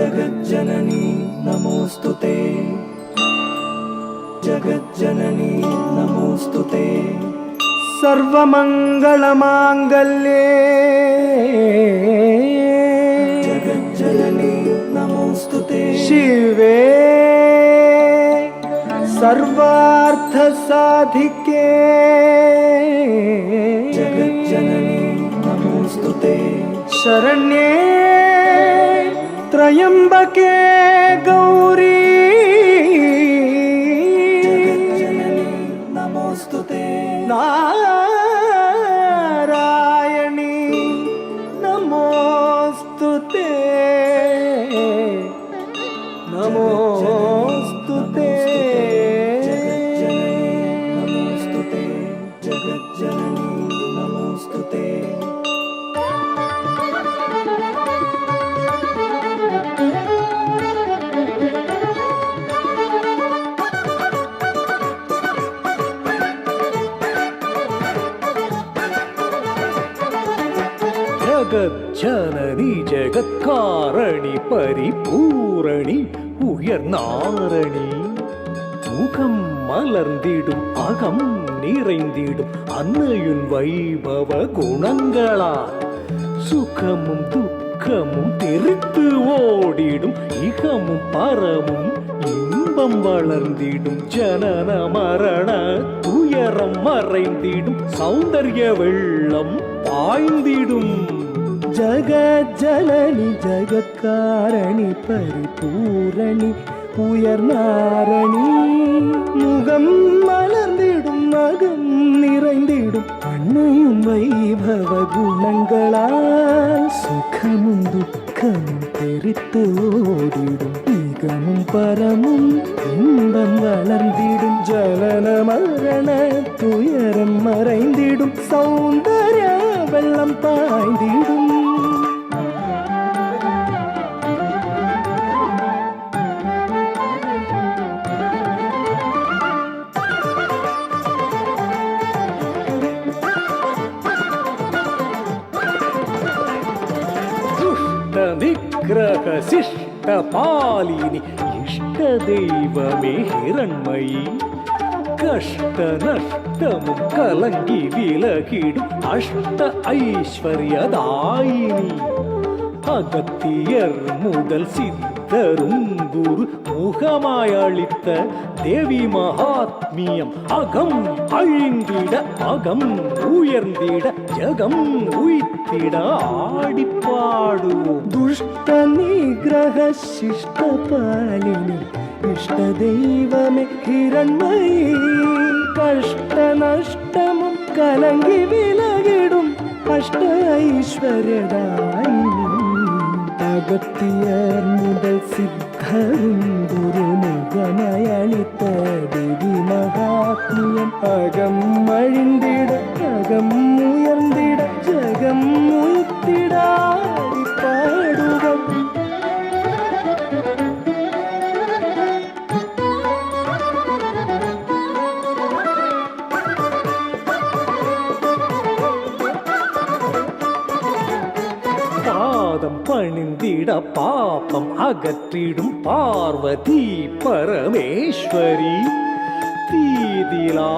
जगज्जननी नमोस्तुते, जगज्जननी नमोस्तुते। सर्वमङ्गलमाङ्गल्ये जगज्जननी नमोस्तुते, शिवे सर्वार्थसाधिके जगज्जननी नमोस्तुते, शरण्ये त्र्यंबके गौरी जगज्जननी नमोस्तुते, नारायणी नमोस्तुते, नमोस्तुते, नमोस्तुते, जगज्जननी नमोस्तुते। जगज्जननी जगत्कारणि परिपूரணி உயர்நாரணி முகம் மலர்ந்திடும் அகம் நிறைந்திடும் அன்னையுன் வைபவ குணங்களால் சுகமும் துக்கமும் தெரித்து ஓடிடும் இகமும் பரமும் இன்பம் வளர்ந்திடும் ஜனன மரண துயரம் மறைந்திடும் சௌந்தர்ய வெள்ளம் பாய்ந்திடும் जगज्जननी जगत्कारणि परिपूரணி உயர்நாரணி முகம் மலர்ந்திடும் அகம் நிறைந்திடும் அன்னையும் வைபவ குணங்களால் சுகமும் துக்கமும் தெரித்து ஓடிடும் இகமும் பரமும் இன்பம் வளர்ந்திடும் ஜனன மரண துயரம் மறைந்திடும் சௌந்தர்ய வெள்ளம் பாய்ந்திடும் निग्रह शिष्ट पालिनी इष्ट देवमे हिरण्मयी कष्ट नष्टमुम कलंगी विलगिडुम अष्ट ऐश्वर्यदायिनी अगத்தியர் முதல் சித்தரும் குரு முகமாய் அளித்த தேவி மகாத்மியம் அகம் அழிந்திட அகம் உயர்ந்திட ஜகம் உய்த்திட ஆடி பாடுவோம் दुष्ट निग्रह शिष्ट पालिनी इष्ट देवमे हिरण्मयी कष्ट नष्टमुम कलंगी विलगिडुम अष्ट ऐश्वर्यदायिनी அகத்தியர் முதல் சித்தரும் குரு முகமாய் அளித்த தேவி மகாத்மியம் அகம் அழிந்திட அகம் உயர்ந்திட ஜகம் உய்த்திட ஆடி பாடுவோம் பணிந்திட பாபம் அகற்றிடும் பார்வதி பரமேஸ்வரி தீதிலா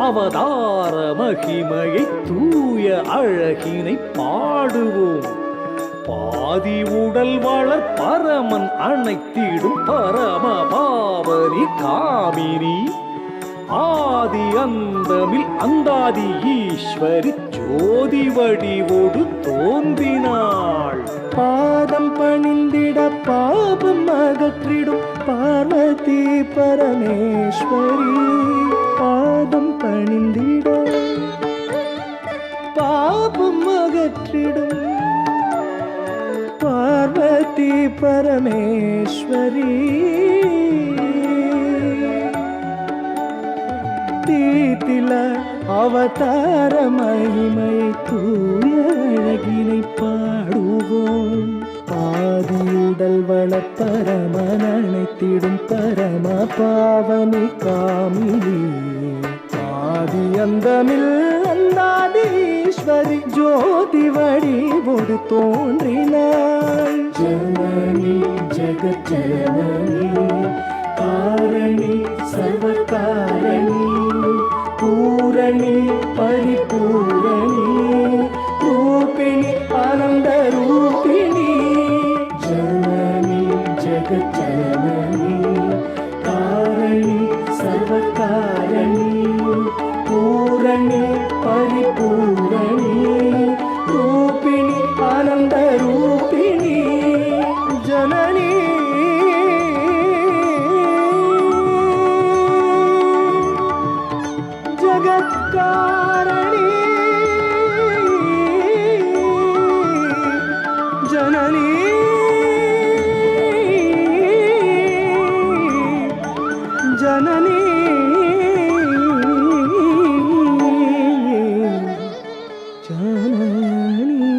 அவதார மகிமையை தூய அழகினை பாடுவோம் பாதி உடல் வளர் பரமன் அணைத்திடும் பரம பாவனி காமினி ஆதி அந்தமில் அந்தாதி ஈஸ்வரி ஜோதி வடிவோடு தோன்றினாள் பாதம் பணிந்திட பாபம் அகற்றிடும் பார்வதி பரமேஸ்வரி பாதம் பணிந்திட பாபம் அகற்றிடும் பார்வதி பரமேஸ்வரி தீதில அவதார மகிமை தூய அழகினை பாடுவோம் ஆதியுடல் வள பரமன் அணைத்திடும் பரம பாவனி காமினி ஆதி அந்தமில் அந்தாதீஸ்வரி ஜோதி வடி அறிவோடு தோன்றினாள். ஜனனி ஜெகஜனனி காரணி சர்வகாரணி பூரணி பரிபூரணி ரூபிணி ஆனந்த ரூபிணி. ஜனனி ஜெகஜனனி காரணி சர்வகாரணி பூரணி பரிபூரணி ரூபிணி ஆனந்த ரூபிணி. ஜனனி ஜகத்காரணி ஜனனி ஜனனி ஜனனி.